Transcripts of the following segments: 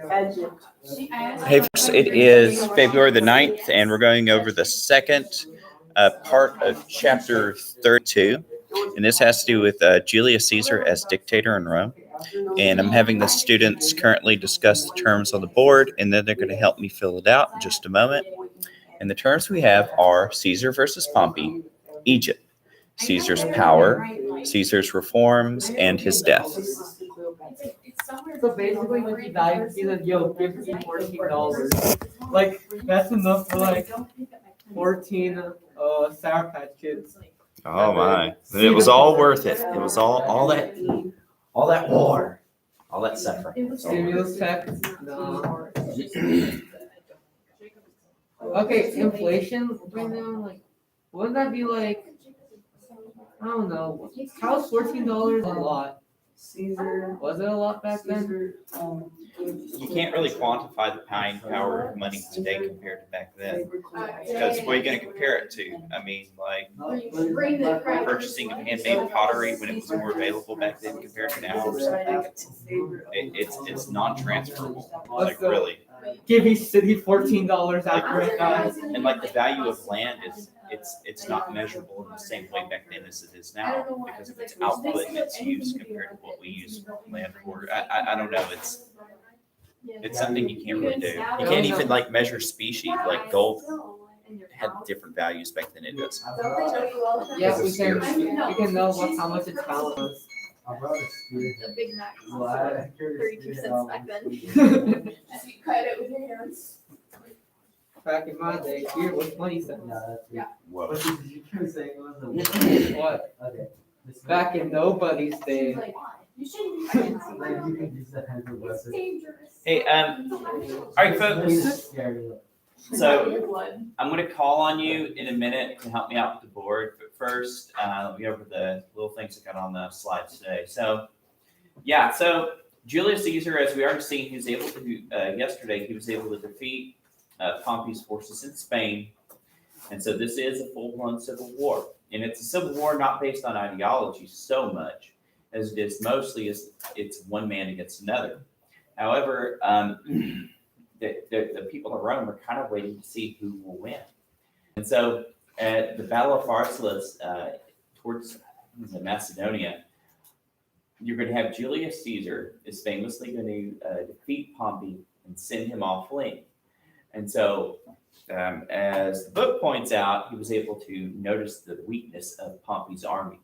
Hey, folks, it is February the 9th, and we're going over the second part of chapter 32. And this has to do with Julius Caesar as dictator in Rome. And I'm having the students currently discuss the terms on the board, and then they're going to help me fill it out in just a moment. And the terms we have are Caesar versus Pompey, Egypt, Caesar's power, Caesar's reforms, and his death. So basically, when he died, he said, "Yo, give me $14." Like that's enough for like 14 Sour Patch Kids. Oh my! It was all worth it. It was all that war, all that suffering. Stimulus check. No. Okay, inflation right now, like, wouldn't that be like, I don't know, how's $14 a lot? Caesar. Was it a lot back then? You can't really quantify the buying power of money today compared to back then, because what are you going to compare it to? I mean, like purchasing of handmade pottery when it was more available back then compared to now, or something. It's non-transferable. Like really. Give each city $14 after it dies. And like the value of land is it's not measurable in the same way back then as it is now because of its output and its use compared to what we use land for. I don't know. It's something you can't really do. You can't even like measure species like gold had different values back then it does. Yeah, we can know how much its value was. A Big Mac was 32 cents back then. Just you cut it with your hands. Back in my day, beer was 20 cents. Whoa. What? Back in nobody's day. You shouldn't be fancy. It's dangerous. Hey, all right, folks. So I'm going to call on you in a minute to help me out with the board. But first, let me go over the little things I got on the slides today. So, yeah, so Julius Caesar, as we already seen, he was able to, yesterday, he was able to defeat Pompey's forces in Spain. And so this is a full-blown civil war. And it's a civil war not based on ideology so much as it is mostly it's one man against another. However, the people of Rome are kind of waiting to see who will win. And so at the Battle of Pharsalus towards Macedonia, you're going to have Julius Caesar is famously going to defeat Pompey and send him off fleeing. And so as the book points out, he was able to notice the weakness of Pompey's army.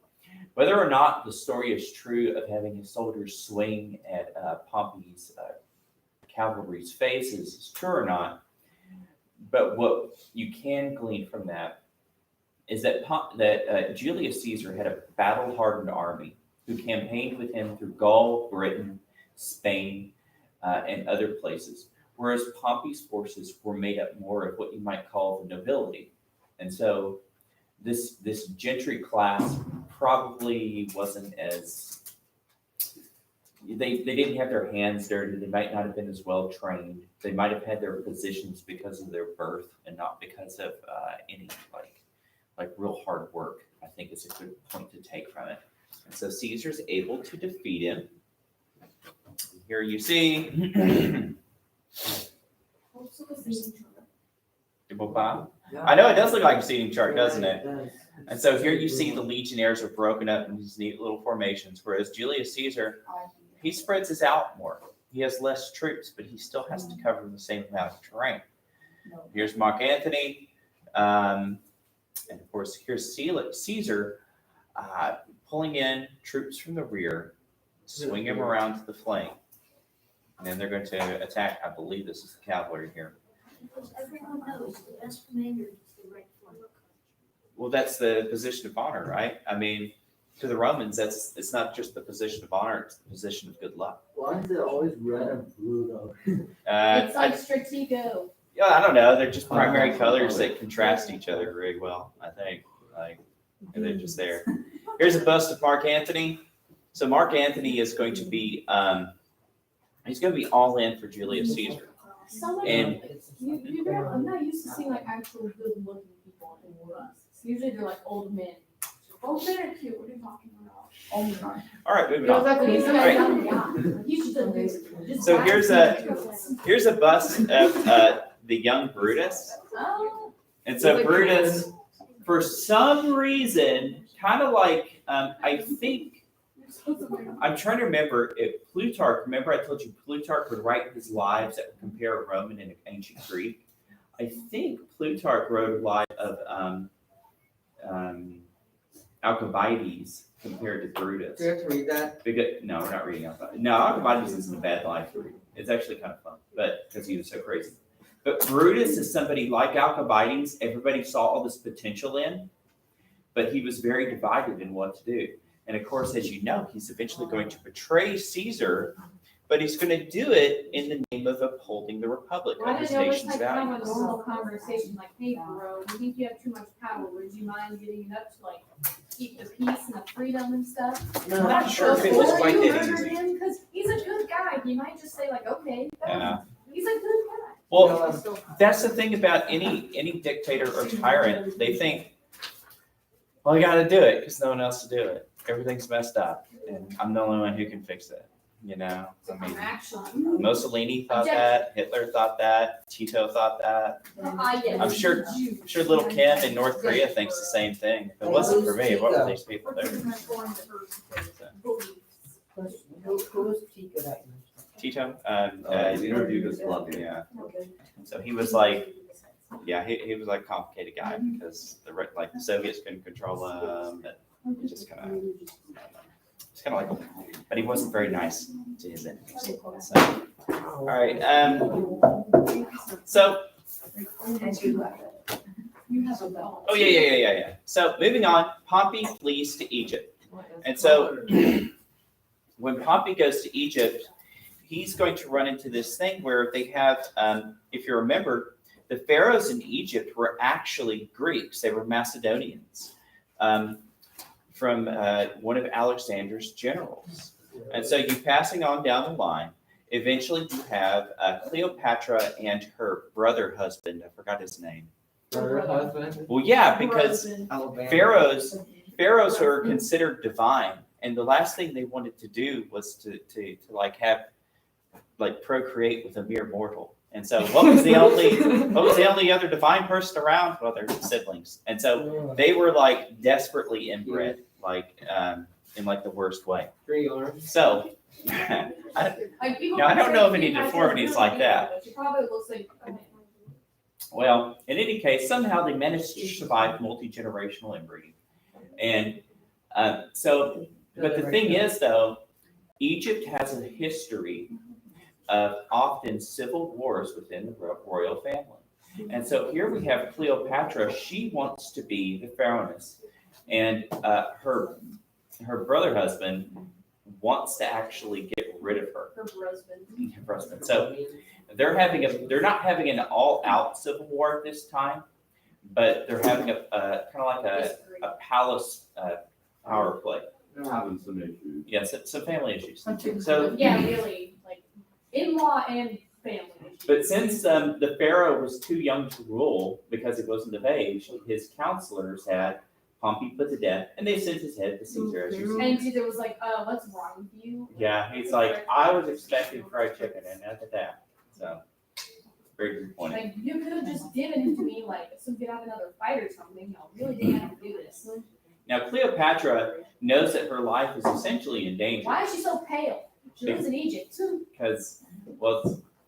Whether or not the story is true of having his soldiers swing at Pompey's cavalry's faces is true or not, but what you can glean from that is that Julius Caesar had a battle-hardened army who campaigned with him through Gaul, Britain, Spain, and other places, whereas Pompey's forces were made up more of what you might call the nobility. And so this gentry class probably wasn't as they didn't have their hands dirty. They might not have been as well trained. They might have had their positions because of their birth and not because of any like real hard work. I think is a good point to take from it. And so Caesar's able to defeat him. Here you see. I know it does look like a seating chart, doesn't it? And so here you see the legionnaires are broken up in these neat little formations, whereas Julius Caesar, he spreads us out more. He has less troops, but he still has to cover the same amount of terrain. Here's Mark Antony, and of course here's Caesar pulling in troops from the rear, swing them around to the flank, and then they're going to attack. I believe this is the cavalry here. Because everyone knows the best commander is the right flank. Well, that's the position of honor, right? I mean, to the Romans, it's not just the position of honor; it's the position of good luck. Why is it always red and blue though? It's like Stratego. Yeah, I don't know. They're just primary colors that contrast each other very well. I think, they're just there. Here's a bust of Mark Antony. So Mark Antony is going to be, he's going to be all in for Julius Caesar. And I'm not used to seeing like actual good looking people in war. Usually they're like old men. Oh, they're cute. What are you talking about? Oh my god. All right, moving It was on. like He's when a Right. young guy. He should have just. So here's a bust of the young Brutus. Oh. And so Brutus, for some reason, kind of like, I think, I'm trying to remember if Plutarch, remember I told you Plutarch would write his lives that would compare Roman and ancient Greek? I think Plutarch wrote a life of Alcibiades compared to Brutus. Do you have to read that? Because, no, we're not reading Alcibiades. No, Alcibiades isn't a bad life to read. It's actually kind of fun, but because he was so crazy. But Brutus is somebody like Alcibiades, everybody saw all this potential in, but he was very divided in what to do. And of course, as you know, he's eventually going to betray Caesar, but he's going to do it in the name of upholding the republic Why of his did it always nation's like have a values. normal conversation, like, hey, bro, you think you have too much power, would you mind giving it up to like keep the peace and the freedom and stuff? I'm not sure if it was Before quite you that murder easy. him, because he's a good guy, he might just say like, okay, Yeah. he's a good guy. Well, that's the thing about any dictator or tyrant. They think, well, I got to do it because no one else to do it. Everything's messed up, and I'm the only one who can fix it. You know, I mean, Actually. Mussolini thought that, Hitler thought that, Tito thought that. I'm sure little Kim in North Korea thinks the same thing. If it wasn't for me, what were these people doing? Who was Tika that you Tito, mentioned? yeah. So he was like, yeah, he was like a complicated guy because the Soviets couldn't control him, but he just kind of, it's kind of like, but he wasn't very nice to his enemies. So, all right, so, oh yeah. So moving on, Pompey flees to Egypt, and so when Pompey goes to Egypt, he's going to run into this thing where they have, if you remember, the pharaohs in Egypt were actually Greeks. They were Macedonians from one of Alexander's generals. And so you passing on down the line, eventually you have Cleopatra and her brother husband. I forgot his name. Brother, husband, Well, yeah, because Alabama. pharaohs are considered divine, and the last thing they wanted to do was to like have like procreate with a mere mortal. And so what was the only other divine person around? Well, their siblings. And so they were like desperately inbred, like in like the worst way. 3 arms. So Like, people Now, I don't know of say any he has deformities this like really that. good, but she probably looks like. well, in any case, somehow they managed to survive multi-generational inbreeding. And so, but the thing is though, Egypt has a history of often civil wars within the royal family. And so here we have Cleopatra. She wants to be the pharaohess, and her brother husband wants to actually get rid of her. Her husband. So they're not having an all-out civil war at this time, but they're having a kind of like a palace power play. They're having some issues. Yes, some family issues. So Yeah, really, like in-law and family. but since the pharaoh was too young to rule because he wasn't of age, his counselors had Pompey put to death, and they sent his head to Caesar. As you see. And Caesar was like, what's wrong with you? Yeah, he's like, I was expecting fried chicken, and not that. So very disappointing. Like, you could have just given him to me, like, so we could have another fight or something, y'all really didn't have to do this. Now Cleopatra knows that her life is essentially in danger Why is she so pale? She lives in Egypt. because, well,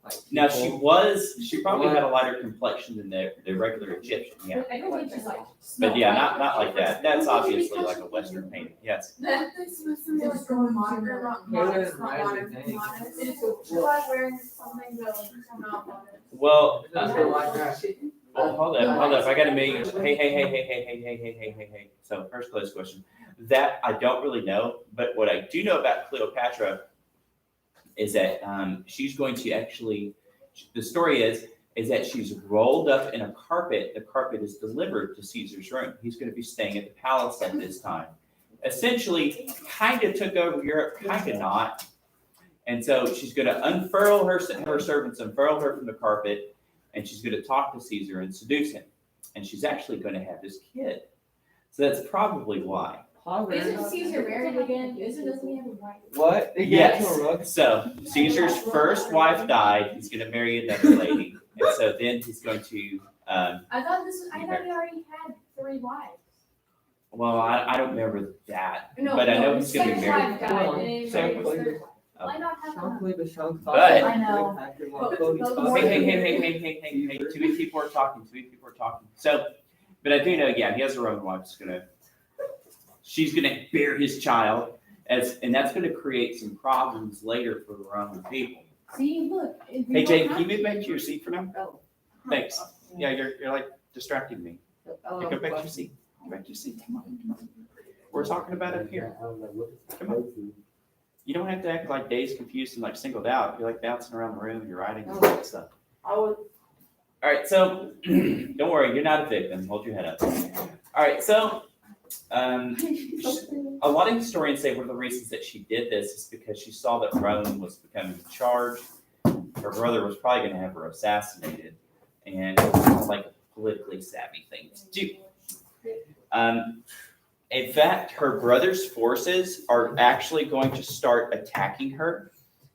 Like now people. she probably had a lighter complexion than the regular Egyptian. Yeah. But I think she's like. But yeah, not like that. That's obviously like a Western painting. Yes. That this was more modern, not modest, not modern, modest. She was wearing something that like not modest. Well, Does it like that? hold up. I got a million. Hey. So first close question. That I don't really know, but what I do know about Cleopatra is that she's going to actually, the story is that she's rolled up in a carpet. The carpet is delivered to Caesar's room. He's going to be staying at the palace at this time. Essentially, kind of took over Europe, kind of not. And so she's going to unfurl her servants, unfurl her from the carpet, and she's going to talk to Caesar and seduce him. And she's actually going to have this kid. So that's probably why. Isn't Caesar married again? Doesn't he have a wife? What? They Yes. get to a rug? So Caesar's first wife died. He's going to marry another lady, and so then he's going to. I thought he already had 3 wives. Well, I don't remember that, No, but I know his he's going to be second married. wife died, and then he Second married his third wife. Why not have Sean another? Felipe, Sean But- I know. Hey! Too many people are talking. So, but I do know, yeah, he has a Roman wife. She's gonna bear his child, and that's gonna create some problems later for the Roman people. See, look. Hey, Jake, can you move back to your seat for now? Oh. Thanks. Yeah, you're like distracting me. Oh, Go back to your seat. Go back to your seat. Come on. We're talking about it here. Come on. You don't have to act like Dave's confused and like singled out. You're like bouncing around the room. You're writing and all that stuff. I would. All right, so don't worry, you're not a victim. Hold your head up. All right, so a lot of historians say one of the reasons that she did this is because she saw that Rome was becoming charged. Her brother was probably going to have her assassinated, and it was kind of like a politically savvy thing to do. In fact, her brother's forces are actually going to start attacking her.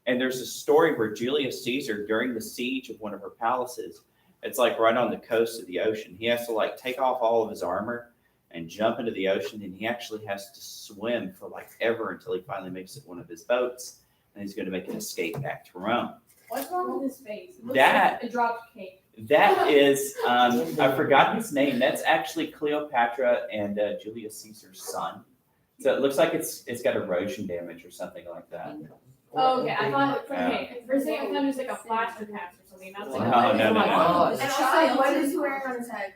And there's a story where Julius Caesar, during the siege of one of her palaces, it's like right on the coast of the ocean. He has to like take off all of his armor and jump into the ocean, and he actually has to swim for like ever until he finally makes it one of his boats, and he's going to make an escape back to Rome. What's wrong with his face? It looks That- like a dropped cake. That is, I forgot his name. That's actually Cleopatra and Julius Caesar's son. So it looks like it's got erosion damage or something like that. Oh, okay. I thought, Yeah. okay, for a second I thought it was like a plaster cast or something. Not like No. Oh my God. And also, what is he wearing on his head?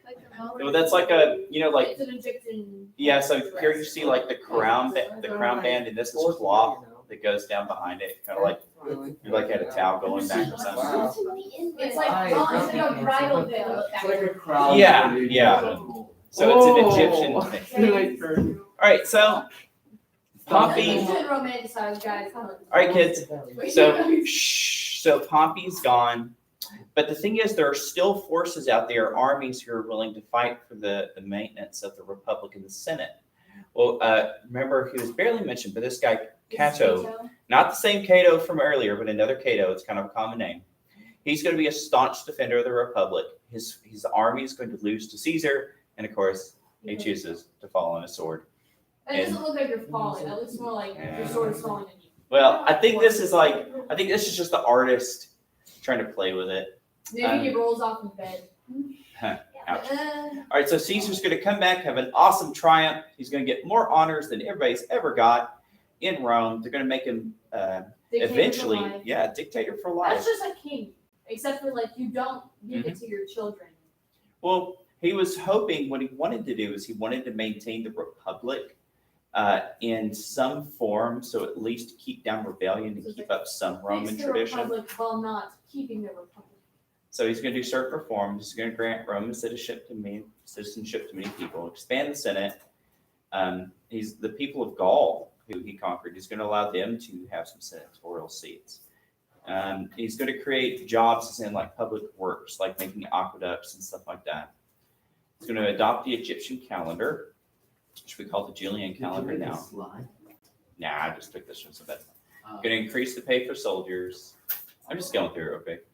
Well, that's like a, like, It's an Egyptian. yeah, so here you see like the crown band, and this is cloth that goes down behind it, kind of like, you're like at a towel going back or something. Wow. It's like, it's like a bridal veil. It's like a crowd. Yeah. So it's an Egyptian thing. thing. All right, so Pompey. It's romanticized, guys. All right, kids. So Pompey's gone, but the thing is, there are still forces out there, armies who are willing to fight for the maintenance of the Republic in the Senate. Well, remember he was barely mentioned, but this guy Cato, not the same Cato from earlier, but another Cato. It's kind of a common name. He's going to be a staunch defender of the Republic. His army is going to lose to Caesar, and of course, he chooses to fall on a sword. It doesn't look like you're falling. It looks more like your sword is falling on you. Well, I think this is just the artist trying to play with it. Maybe he rolls off in bed. Ouch. All right, so Caesar's going to come back, have an awesome triumph. He's going to get more honors than everybody's ever got in Rome. They're going to make him Dictator eventually, for life. dictator for life. That's just a king, except for like you don't give Mm-hmm. it to your children. Well, he was hoping what he wanted to do is he wanted to maintain the Republic in some form, so at least keep down rebellion and keep up some Roman Fix the tradition. Republic while not keeping the republic. So he's going to do certain reforms. He's going to grant Roman citizenship to many people, expand the Senate. He's the people of Gaul who he conquered. He's going to allow them to have some senatorial seats. He's going to create jobs in like public works, like making aqueducts and stuff like that. He's going to adopt the Egyptian calendar, which we call the Julian calendar now. Nah, I just took this one so bad. Going to increase the pay for soldiers. I'm just going through it real quick.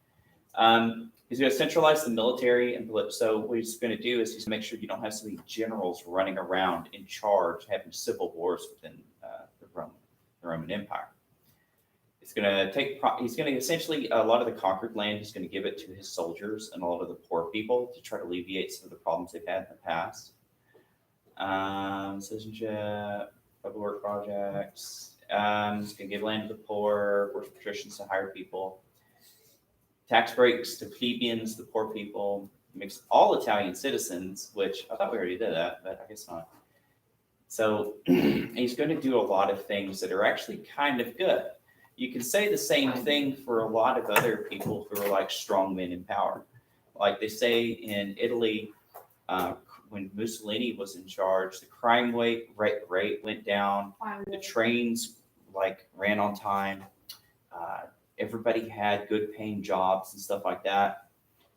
He's going to centralize the military, and so what he's going to do is he's going to make sure you don't have so many generals running around in charge, having civil wars within the Roman Empire. He's going to essentially, a lot of the conquered land, he's going to give it to his soldiers and a lot of the poor people to try to alleviate some of the problems they've had in the past. Citizenship, public work projects. He's going to give land to the poor, force patricians to hire people. Tax breaks to plebeians, the poor people, makes all Italian citizens, which I thought we already did that, but I guess not. So he's going to do a lot of things that are actually kind of good. You can say the same thing for a lot of other people who are like strong men in power. Like they say in Italy, when Mussolini was in charge, the crime rate went down. The trains like ran on time. Everybody had good paying jobs and stuff like that.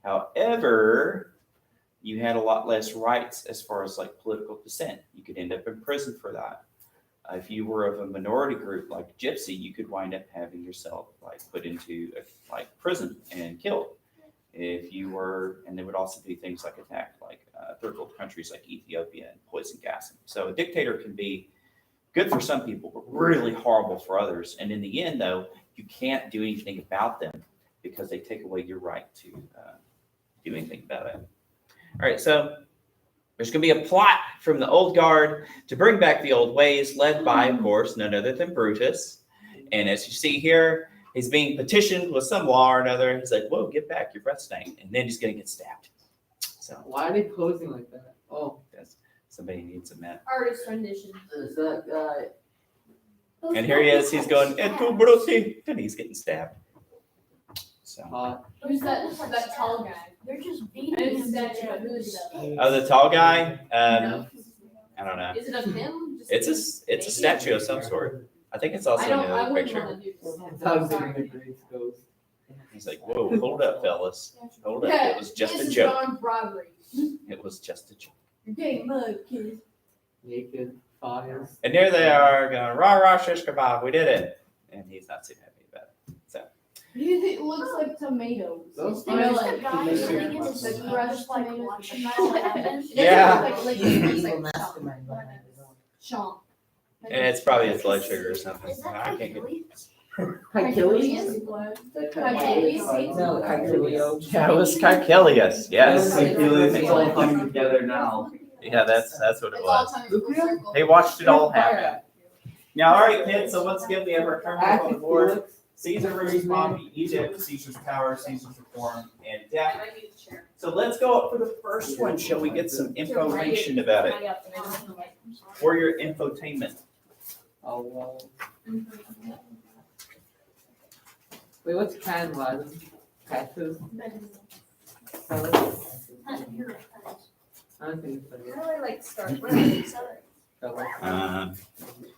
However, you had a lot less rights as far as like political dissent. You could end up in prison for that. If you were of a minority group like Gypsy, you could wind up having yourself like put into like prison and killed. If you were, and there would also be things like attacked, like third world countries like Ethiopia and poison gas. So a dictator can be good for some people, but really horrible for others. And in the end, though, you can't do anything about them because they take away your right to do anything about it. All right, so there's going to be a plot from the old guard to bring back the old ways, led by, of course, none other than Brutus. And as you see here, he's being petitioned with some law or another. He's like, whoa, get back, your breath stained. And then he's going to get stabbed. So Why are they posing like that? Oh, somebody needs a map. Artist rendition. Is that guy? And here he is. He's going, et tu, Brutus, and he's getting stabbed. So, hot. Who's that tall guy? They're just And beating it's him. that statue, who is that? oh, the tall guy. No. I don't know. Is it of him? It's a statue of some sort. I think it's also I don't, I another wouldn't picture. wanna do this. Dogs Sorry. in the Greeks ghost. He's like, whoa, hold up, fellas. Hold up. Yeah, It was just this a is joke. armed robbery. It was just a joke. You're getting mugged, kid. Naked fires. And there they are going, rah, rah, shish kebab, we did it. And he's not too happy about it. So, It looks like tomatoes. Those You know, There's like, the guy sitting in his like seat, crushed just like tomatoes. watching that happen. It Yeah. doesn't look like He's liquid, an it's evil like mastermind behind it all. chomp. and it's probably his blood sugar or something. Is that I can't get Hercules? Hercules? Hercules? No, Hercules. Yeah, it was Caecilius. Yes. Hercules is all coming together now. Yeah, that's what it It's all was. time full circle. They watched it all happen. Now, all right, kids, so once again, we have our terminal on the board. Caesar versus Pompey, Egypt, Caesar's power, Caesar's reform, and death. I need a chair. So let's go up for the first one. Shall we get some information about it High up, and I don't know, like, for your infotainment? Oh, well. Wait, what's Canva? Cactus? You're right. I don't think it's Where funny. do I like start? Where do I start? Color.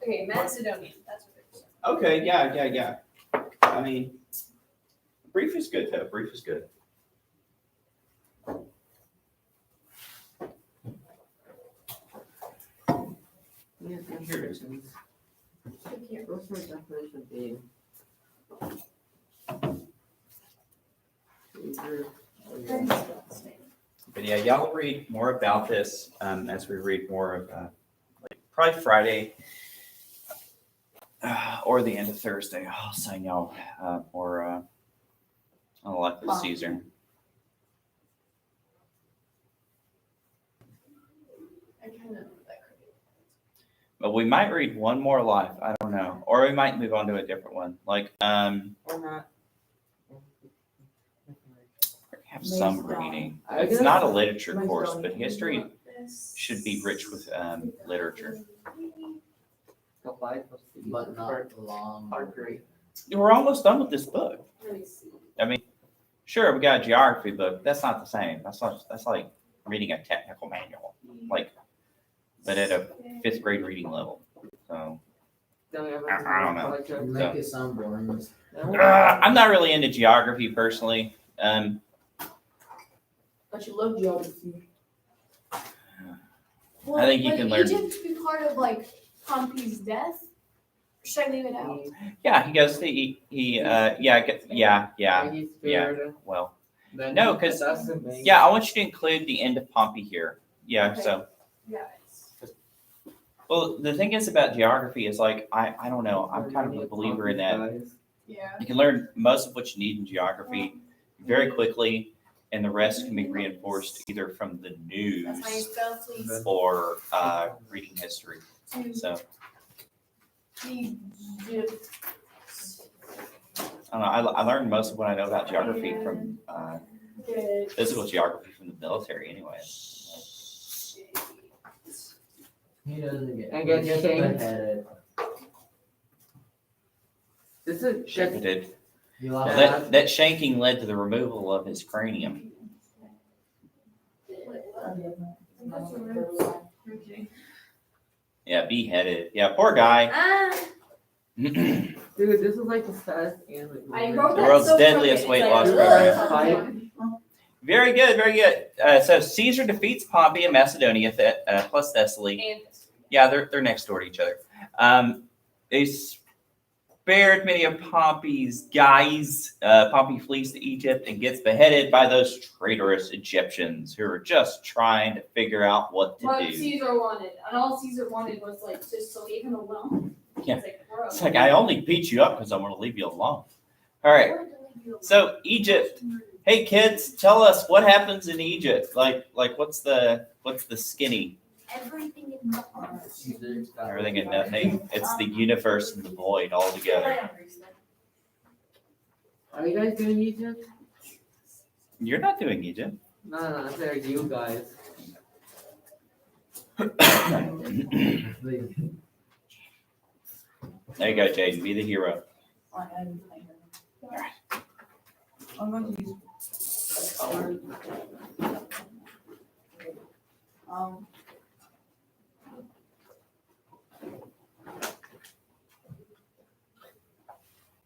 Okay, Macedonian, that's what it is. Okay, yeah. I mean, brief is good though. Brief is good. Yeah, Here it is. What's my definition being? But yeah, y'all read more about this as we read more of like probably Friday or the end of Thursday. I'll send y'all more on the life of Caesar. I kind of know that cricket. But we might read one more life. I don't know, or we might move on to a different one. Like Or not. have some reading. I It's guess- not a literature course, but history should be rich with literature. The life of Caesar. But not long. Part three. We're almost done with this book. Let me see. Sure, we got a geography book. That's not the same. That's like reading a technical manual, like, but at a 5th grade reading level. So Then we have I don't know. like You a- make it sound boring. I'm not really into geography personally. But you love geography. I think you can learn- Egypt to be part of like Pompey's death? Or should I leave it out? Yeah, he goes to yeah. He's feared. Well, Then No, he 'cause- doesn't make- yeah. I want you to include the end of Pompey here. Yeah. Okay. So, Yeah. well, the thing is about geography is like I don't know. I'm kind of a believer in that. Yeah. You can learn most of what you need in geography very quickly, and the rest can be reinforced either from the That's how you news spell, please. or reading history. So Egypt. I don't know. I learned most of what I know about geography from Get physical geography from the military, anyway. He doesn't get. And get your thing. Beheaded. This is Sure he did. You Well, lost that shanking led to the removal of his cranium. Okay. Yeah, beheaded. Yeah, poor guy. Ah, The Dude, this is like the saddest anime. I wrote that world's so deadliest crooked. weight It's loss like, program. Very good, very good. So Caesar defeats Pompey and Macedonia, plus Thessaly. And Yeah, they're next door to each other. They spared many of Pompey's guys. Pompey flees to Egypt and gets beheaded by those traitorous Egyptians who are just trying to figure out what to What do. Caesar wanted, and all Caesar wanted was like just to leave him alone. Yeah. It's like, bro. It's like, I only beat you up because I want to leave you alone. All right. So Egypt. Hey kids, tell us what happens in Egypt. Like what's the skinny? Everything in the arm. Caesar's got Everything and nothing. It's the universe and the void all together. Are you guys doing Egypt? You're not doing Egypt. No, they're you guys. There you go, Jaden. Be the hero. I'm going to use.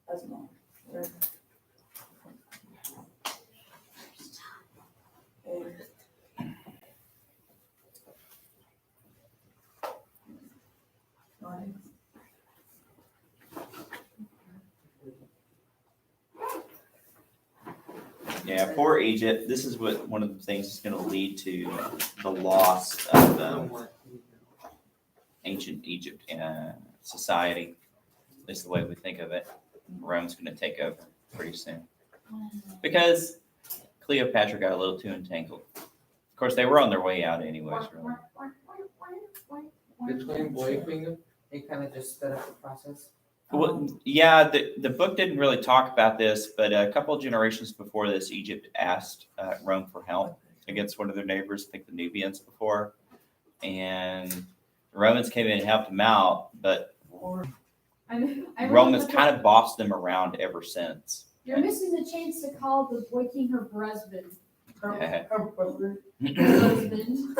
That's not. Yeah, poor Egypt. This is what one of the things is going to lead to the loss of ancient Egypt society. At least the way we think of it. Rome's going to take over pretty soon because Cleopatra got a little too entangled. Of course, they were on their way out anyways. Really. Between Boy King, they kind of just sped up the process. Well, yeah, the book didn't really talk about this, but a couple of generations before this, Egypt asked Rome for help against one of their neighbors, I think the Nubians before, and the Romans came in and helped them out, but I Rome has really kind of bossed them around ever since. You're missing the chance to call the Boy King her husband. Her brother. Husband.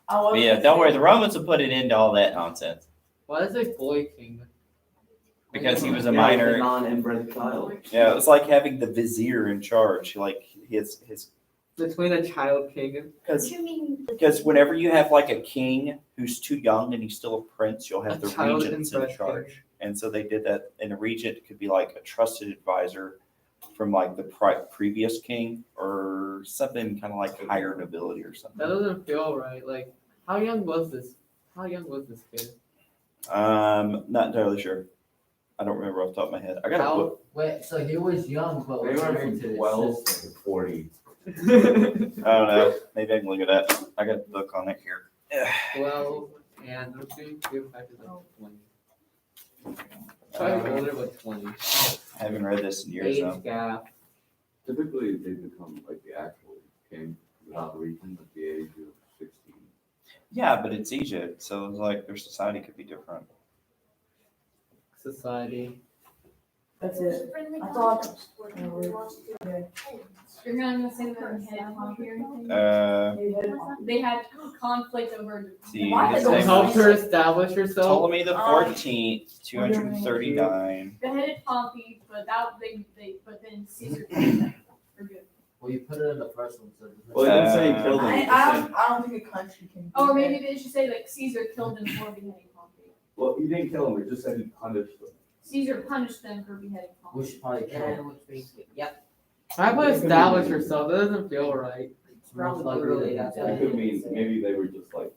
But yeah, don't worry, the Romans will put an end to all that nonsense Why is it Boy King? because he was a Yeah, minor. he's a non-inbred child. Yeah, it was like having the vizier in charge, like his Between a child king. because You mean? Because whenever you have like a king who's too young and he's still a prince, you'll have A the child regents in inbred charge. And so they did that. And a regent could be like a trusted advisor from like the previous king or something kind of like higher nobility or That something. doesn't feel right. Like, how young was this? How young was this kid? Not entirely sure. I don't remember off the top of my head. I got a How? book. Wait, so he was young, but They was went married from to his 12 sister. to 40. I don't know. Maybe I can look it up. I got a book on it here. 12 and let's see, give back to like 20. Probably older, but 20. I haven't read this in years Age though. gap. Typically, they become like the actual king without region at the age of 16. Yeah, but it's Egypt, so it's like their society could be different. Society. That's it. Friendly I thought- concepts were lost to Okay. You're not gonna say that in head Pompey or anything? Maybe head on. They had conflict over. See, Why his did name they Help was her establish herself. Ptolemy the 14th, 239. Beheaded Pompey, but but then Caesar killed them for good. Well, you put it in the first one, so. it doesn't- Well, it didn't say he killed him. it just said- I don't think a country can. do Oh, or maybe that. they should say like Caesar killed them for beheading Pompey. Well, he didn't kill him, it just said he punished them. Caesar punished them for beheading We Pompey. should probably kill him. Which means, yep. I put establish herself. That doesn't feel right. Most likely that's It why. could mean, maybe they were just like.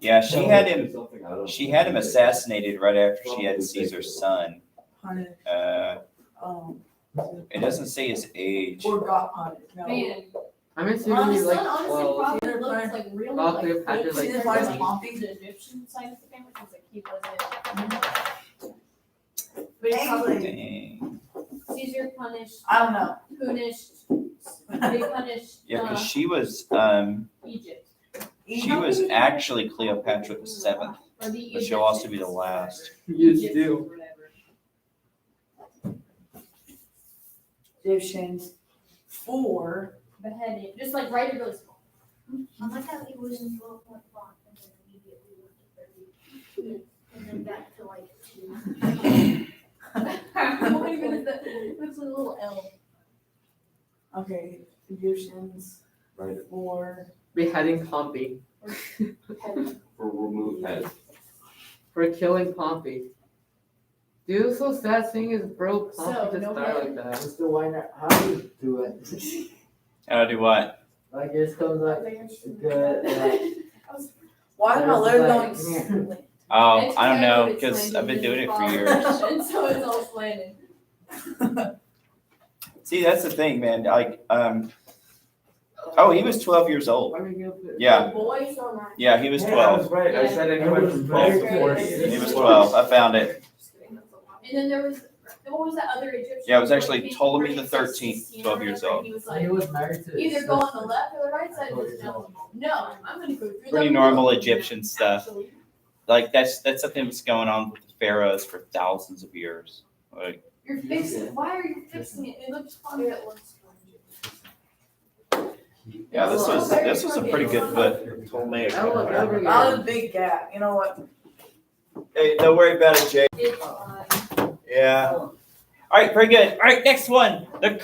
Yeah, she had him. Something, I don't know. She had him assassinated right after she had Caesar's son. Punish, Uh, it doesn't say his age. or got punished, no. Man, I'm assuming honestly, he's like honestly, 12. probably Caesar looks punished- like really Well, like Cleopatra's good. like Caesar Like, punished Pompey. the Egyptian side of the family, because like he wasn't. But he probably, Dang. Caesar punished, I don't know. punished, they punished, Yeah, because she was Egypt. actually Cleopatra the seventh, Or the but she'll also be the Egyptians. last. You Egyptians do. or whatever. Egyptians for, Beheaded, just like write it really small. I like how he was in 12.5 and then immediately went to 30. And then back to like 2. What even is that? Looks like a little L. okay, Egyptians Right, for, Beheading Pompey. for remove head. for killing Pompey. Dude, it's so sad seeing his bro So, Pompey just no die way. like that. Mr. Weiner, how do you do it? How do what? Like yours comes like good, like. Why am I literally Like, going? Oh, It's I don't know, kind of because explained I've been in doing it for the years. And so it's all planted. See, that's the thing, man. Like, oh, he was 12 years old. Why are we gonna put- Yeah, Boys or not? yeah, he was Hey, I 12. was right, I said anywhere from 12 to 40. He was 12. I found it. And then there was, what was that other Egyptian? Yeah, it was actually king, Ptolemy the Ramses 13th, XVI, 12 years whatever, old. He was He like, was married to. his either go on sister. the left or the right side of the stone. No, I'm gonna go through the Pretty middle. normal Egyptian stuff. Actually, Like, that's something that's going on with the pharaohs for thousands of years. Like, You're fixing, why are you fixing it? It looks fun. It looks yeah, this was a pretty good book. Ptolemaic I look Empire. over That was a here. big gap, you know what? Hey, don't worry about it, Jay. It's fun. Yeah. All right, very good. All right, next one. The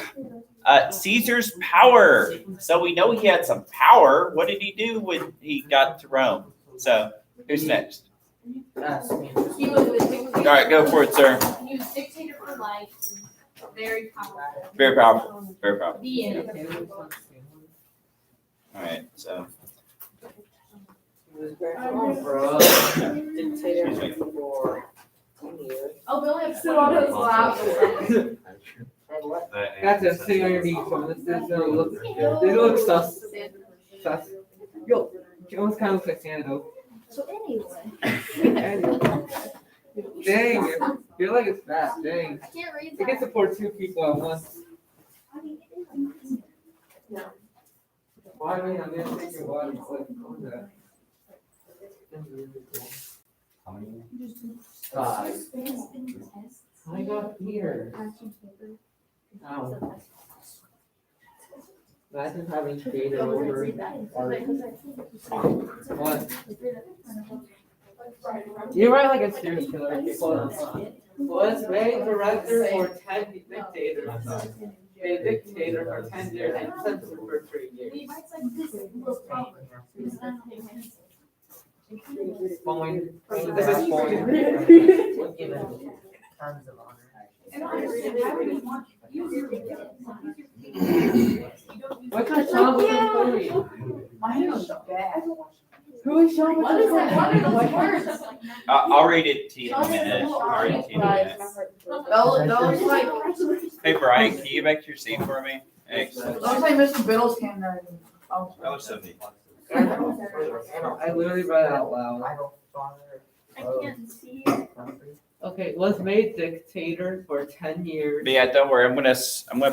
Caesar's power. So we know he had some power. What did he do when he got to Rome? So who's next? That's me. He was a dictator. All right, go for it, sir. He was dictator for life, very powerful. Very powerful. Very powerful. The end. All right, so Bro. excuse me. Oh, we only have two of those left. That's a thing underneath. So this look. They look sus. Sus. Yo, it almost kind of looks like Santa. So anyway. Dang, you're like it's fat. Dang. I can't read You that. can support two people at once. I mean, it is. Why me? I'm gonna take your body. What was that? Five. I got here. Oh. Imagine having created over. What? You write like a serial killer. People was made director for 10 dictators. A dictator for 10 years and censored for 3 years. Boing. This is boing. We're given tons of honor. And honestly, why would you want to use your What kind of song was it for? Mine was bad. Who is showing What is that? What are those words? I'll read it to you in a minute. I'll read it to you in a minute. Those like, Hey, Brian, can you get back to your seat for me? Thanks. those like Mr. Biddles came there. Oh. That was so neat. I literally read it out loud. I don't bother. I can't see it. Okay, was made dictator for 10 years. But yeah, don't worry. I'm gonna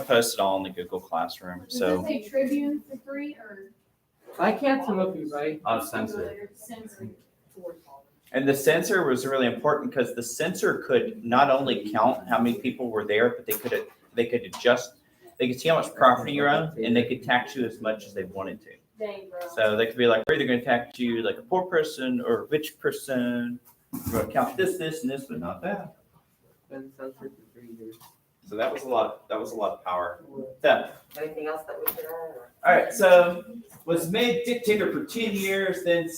post it all in the Google Classroom. Does So it say tribune for 3 or? I can't tell if you right. I'll censor. Censor. and the censor was really important because the censor could not only count how many people were there, but they could adjust. They could see how much property you own, and they could tax you as much as they wanted to. Dang, bro. So they could be like, we're either going to tax you like a poor person or a rich person. We're going to count this, and this, but not that. Been censored for 3 years. So that was a lot of power. So, Anything else that we should add? all right, so was made dictator for 10 years, then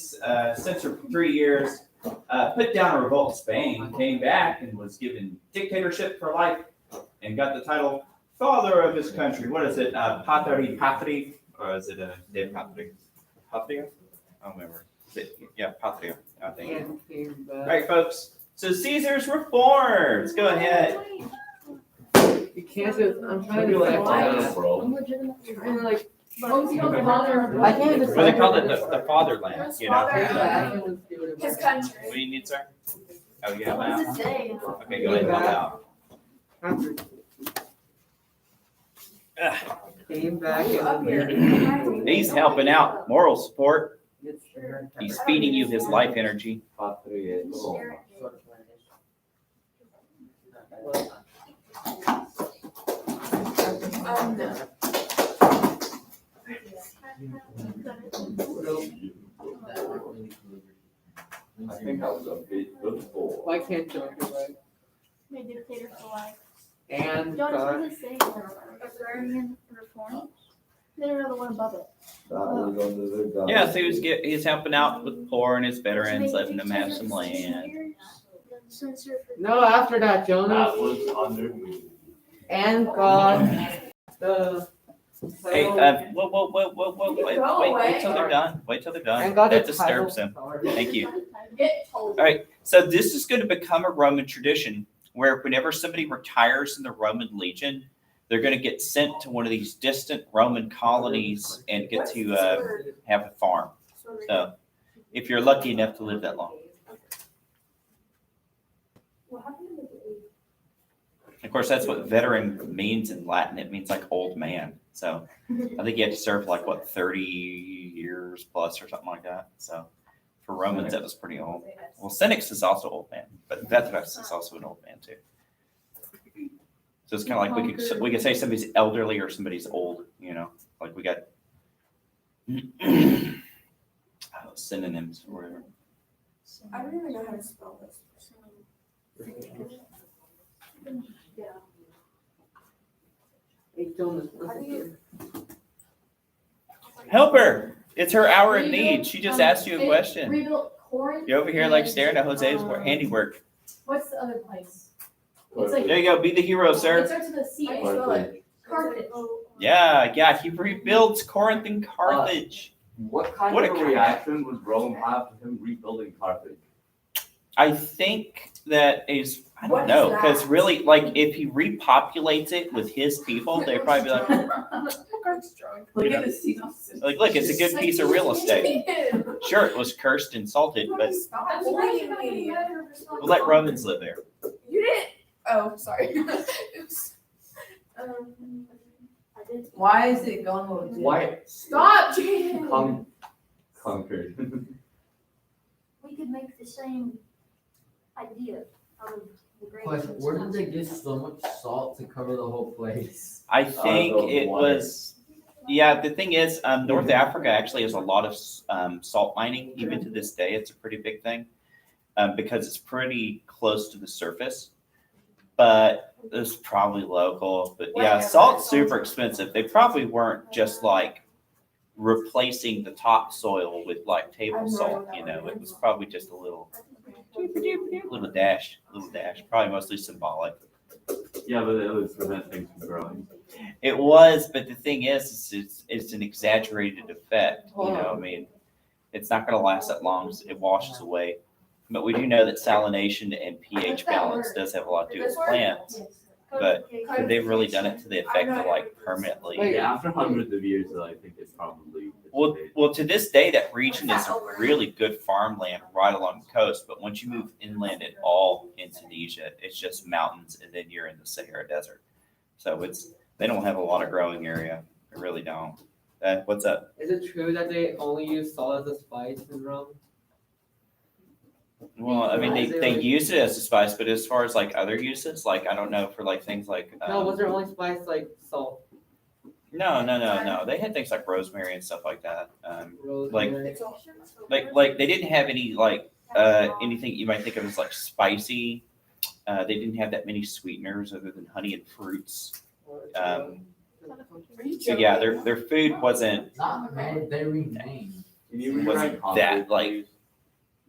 censored for 3 years, put down a revolt in Spain, came back and was given dictatorship for life and got the title father of his country. What is it? Patri, or is it De Patri? Patria? I don't remember. Yeah, Patria, I think. And came All back. right, folks. So Caesar's reforms. Go ahead. You can't just, I'm trying to like, I'm Bro. legitimately. trying to like, What was he called? The father? I can't Well, they call it the fatherland, you know? I can just do it. His country. What do you need, sir? Oh, you have What does that? it say? Okay, go ahead and help out. Came back Up here. and. He's helping out. Moral support. He's feeding you his life energy. I think that was a bit before. Why can't you do it? Made dictator for life. And John, God. what does it say? Agrarian reform? Then another one above it. That was under the government. Yeah, so he's helping out with poor and his veterans, letting them have some land. Censor for. No, after that, Jonas That was under me. and God, the. Hey, title- wait till they're done. Wait till they're and done. God, That the disturbs title him. card. Thank you. Get told. All right, so this is going to become a Roman tradition where whenever somebody retires in the Roman legion, they're going to get sent to one of these distant Roman colonies and get to have a farm. So if you're lucky enough to live that long. Of course, that's what veteran means in Latin. It means like old man. So I think you have to serve like, what, 30 years plus or something like that. So for Romans, that was pretty old. Well, Senex is also old man, but Veteras is also an old man too. So it's kind of like we could say somebody's elderly or somebody's old, you know, like we got synonyms or whatever. I don't even know how to spell this. Hey, Jonas, How do you- Help her. It's her hour of Rebuild, need. She just asked you a question. Rebuilt Corinth. You're over here like and, staring at Jose's um, handiwork. What's the other place? It's like. There you go. Be the hero, It sir. starts with a C. How do you spell it? Carthage. Yeah. He rebuilds Corinth and Carthage. What kind What of a- reaction would Rome have to him rebuilding Carthage? I think that is, I What don't is know, that? because really, like, if he repopulates it with his people, they'd probably be like, Look at the synopsis. look, it's a good piece of real estate. Sure, it was cursed and salted, but That's why you have a Wait. matter of we'll let Romans live there. You didn't. Oh, sorry. Oops. I did. Why is it going with it? Why Stop, Jaden. conquered? We could make the same idea out of the great. Question, where did they get so much salt to cover the whole place? I think the it water. was, yeah, the thing is, North Africa actually has a lot of salt mining. Even to this day, it's a pretty big thing because it's pretty close to the surface. But it's probably local. But yeah, Whatever. salt's super expensive. They probably weren't just like replacing the topsoil with like table salt, you know, it was probably just a little dash, probably mostly symbolic. Yeah, but it would prevent things from growing. It was, but the thing is, it's an exaggerated effect, you know, I mean, it's not gonna last that long, it washes away. But we do know that salination and pH balance does have a lot to do with plants, but have they really done it to the effect of like permanently? Wait, Yeah, after hundreds of years, though, I think it's probably. Well, to this day, that region is a really good farmland right along the coast. But once you move inland at all in Tunisia, it's just mountains, and then you're in the Sahara Desert. So they don't have a lot of growing area. They really don't. What's up? Is it true that they only use salt as a spice in Rome? Well, I mean, they use it as a spice, but as far as like other uses, like I don't know for like things like No, was their only spice like salt? no. They had things like rosemary and stuff like that. Rosemary? Like they didn't have any like anything you might think of as like spicy. They didn't have that many sweeteners other than honey and fruits. So yeah, their food wasn't Not made, they renamed. Can you rewrite wasn't that conflict, like please?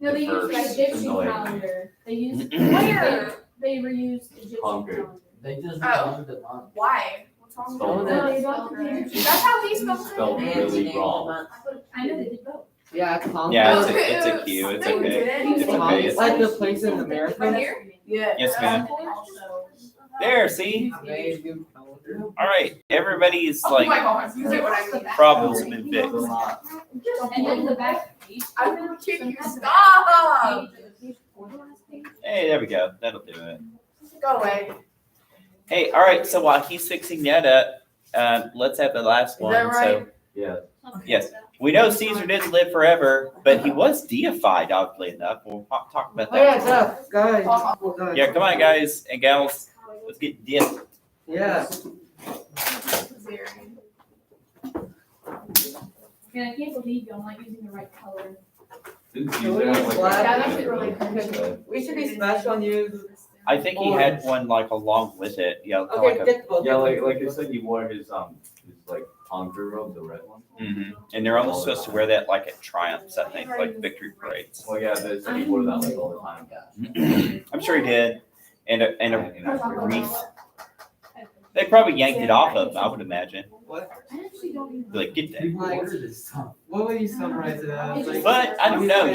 No, they used Diverse the Egyptian and calendar. They used, Where? they reused Egyptian Conquered. calendar. They just Oh. renamed the month. Why? What's wrong Spelled with No, that? they bought the Egyptian. That's how he spells Spelled it. really wrong. I know they did both. Yeah, Concord. Yeah, it's a cue. It's No, you okay. didn't. It's okay. It's- Like the place in America. Right here? Yeah. Yes, ma'am. Also, There, see. They do calendar. All right, everybody's Oh my like gosh, you say what I mean. problems have been fixed. and then the back page. I will kick you. Stop. Hey, there we go. That'll do it. Go away. Hey, all right. So while he's fixing that up, let's have the last one. that right? So Yeah. yes, we know Caesar didn't live forever, but he was deified. Oddly enough, we'll talk about Oh yeah, that. Jeff, guys. Oh, guys. Yeah, come on, guys and gals, let's get dipped. Yeah. And I can't believe y'all not using the right color. Didn't So Caesar we have use like black. Yeah, that's really a- We should be special and use. I think he had one like along with it. Yeah, Okay, like a, get the book. Yeah, like I said, he wore his like Conquer Road, the red one? And they're only supposed to wear that like at triumphs, I think, like victory parades. Well, yeah, they said he wore that like all the time. I'm sure he did. And a And I forgot. wreath. They probably yanked it off of, I would imagine. What? I actually don't even. Like, get that. People order this stuff. What would you summarize it as? Like, But I don't know,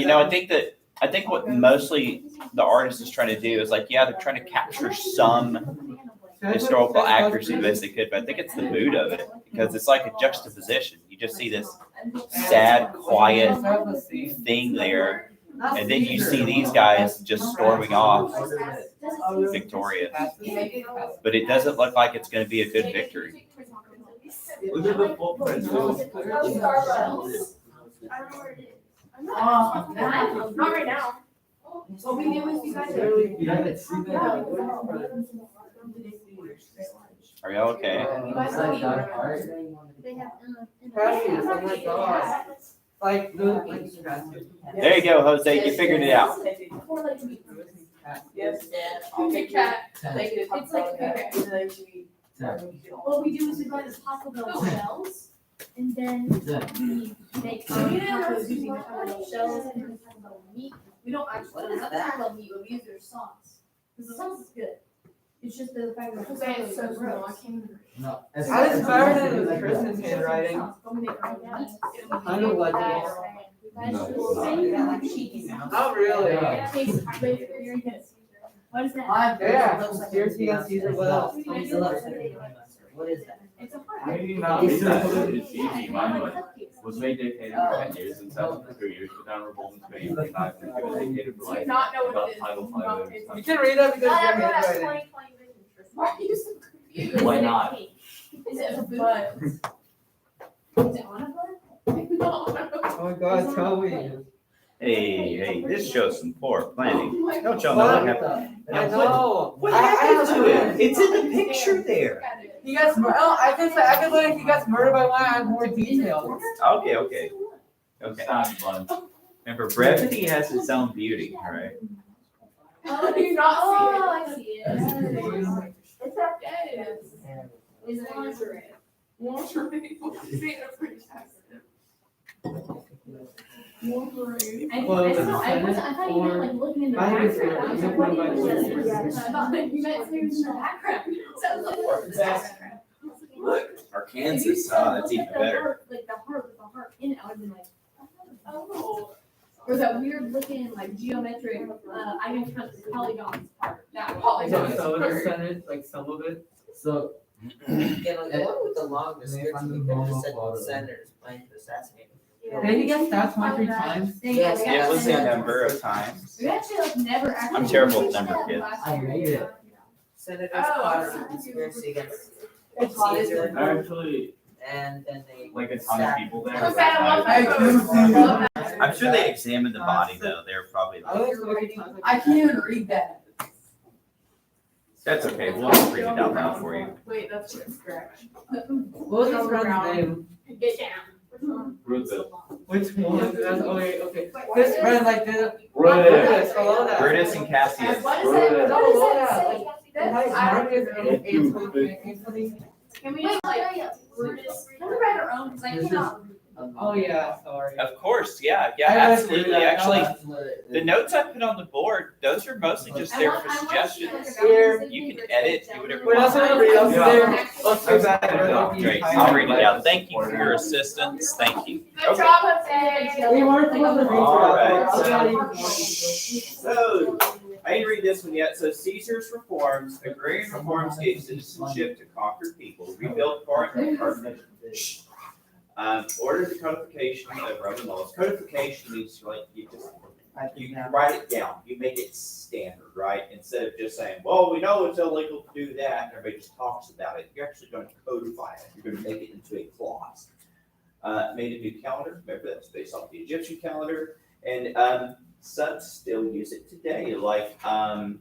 I think what mostly the artist is trying to do is like, yeah, they're trying to capture some Can I put historical this accuracy on- the best they could, but I think it's the mood of it, because it's like a juxtaposition. You just see this sad, quiet Start with C. thing there, and then you see these guys just storming off victorious. But it doesn't look like it's gonna be a good victory. Look at the footprint too. Oh, Starbucks. I don't know where it is. Not right now. What we do is you guys. You haven't seen that? Are y'all okay? They have, Precious, oh my god. Like, like, There you go, Jose, you figured it out. Yes. Kit Kat. Like, It's like, okay. What we do is we buy the Taco Bell shells, and then we make tacos using the Taco Bell shells and the Taco Bell meat. We don't actually, not Taco Bell meat, but we use their sauce. Because the sauce is good. It's just the fact that the Jose, it's so is gross. gross. No. I was inspired in the Christmas handwriting. But we make our own meat. Kind of legible. Vegetables, and we got like cheese. Not really. It tastes very good. What is that? Yeah, seriously, Caesar, what else? What is that? It's a heart. Maybe not be that, it's easy, mine was made dictator for 10 years and 7 for 3 years, but down revolt in Spain, and I've been given dictator for Do like, not know what about it is. Title Do 5 not of pay this You can read that because Not you're everyone has handwriting. 20/20 vision. Why are you so confused? Why not? Is it a boot? But. Is it on a boot? No. Oh my god, tell me. Hey, this shows some poor planning. Don't y'all What? know that? I know. What I happened to have it? It's in the picture there. He gets, I can say, I can learn if he gets murdered by one, I have more details. Okay. It's not fun. Remember, brevity has its own beauty, all right? Oh, do you not see it? Oh, I see it. It's okay. Is it lingerie? Lingerie. See it, it's pretty sensitive. Lingerie. I thought you meant like looking in the I think it's background. I was like, what good. is this? I thought that you meant things in the background. Sounds like what's background. Arkansas, that's even better. Like the heart with the heart in it, I would've been like, Oh. or that weird looking like geometric, I didn't count the polygons part. That So, polygon is so the perfect. percentage, like some of it. So, get like the one with the long description, you could just said the senator's planning to assassinate him. Did he get stats 23 times? Yes, It was a number of times. We actually like never actually. I'm terrible with number kids. I made it. Senator's Oh. plot a conspiracy against Caesar, Actually, and then they. like a ton of people there. Jose, I love that I photo. do. Love that. I'm sure they examined the body though. They were probably I like, was looking at I can't even read that. that's okay. We'll just read it out loud for you. Wait, that's what scratch. What was his friend's name? Get down. Brutus. Which one? That's, oh wait, okay. This friend like did. Brutus. Below that. Brutus and Cassius. What is it? No, What below does that. that Like, say? Like Marcus and Anthony. Can we just like, Brutus, can we write our own, cause I cannot. Oh yeah, sorry. Of course, yeah, I went through absolutely. that. Actually, That's what it the is. notes I put on the board, those are mostly just there for suggestions. Here. You can edit, do whatever you Wait, that's want. what read else Yeah. there. Let's do that. Great, I'll read it out. Thank you for your assistance. Thank you. Good job, Jose. We weren't supposed to read All that. So, I didn't read this one yet. So Caesar's reforms, agrarian reforms gave citizenship to conquered people, rebuilt Corinth, ordered the codification of Roman laws. Codification means like you write it down, you make it standard, right? Instead of just saying, well, we know it's illegal to do that, and everybody just talks about it. You're actually going to codify it. You're going to make it into a clause. Made a new calendar. Remember that was based off the Egyptian calendar, and some still use it today. Like, like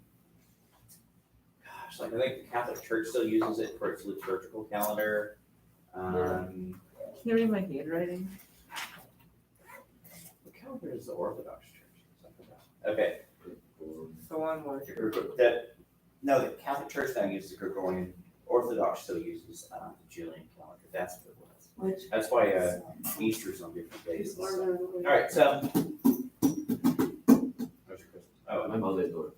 I think the Catholic Church still uses it for its liturgical calendar. Can you read my handwriting? What calendar is the Orthodox Church? Okay. So one more. No, the Catholic Church now uses the Gregorian. Orthodox still uses the Julian calendar. That's what it was. That's why Easter's on different days. All right, so. Oh, My mother's daughter.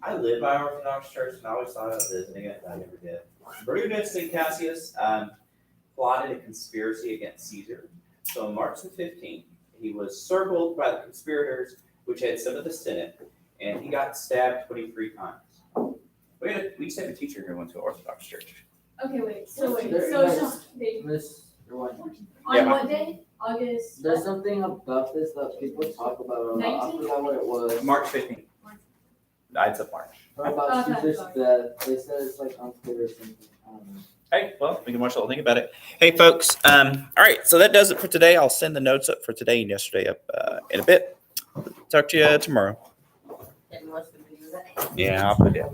I live by Orthodox Church and I always thought about visiting it, but I never did. Brutus and Cassius plotted a conspiracy against Caesar. So on March the 15th, he was circled by the conspirators, which had some of the Senate, and he got stabbed 23 times. We used to have a teacher who went to Orthodox Church. Okay, wait, so it's just, they, Miss, Rowan, on Yeah, what day? August? there's something about this that people talk about, I forgot what it was. March 15th. It's up March. About Okay. Caesar's death, they said it's like unfair or something, I don't know. Hey, well, we can watch the whole thing about it. Hey, folks. All right, so that does it for today. I'll send the notes up for today and yesterday up in a bit. Talk to you tomorrow. And what's the video? Yeah, I'll put it up.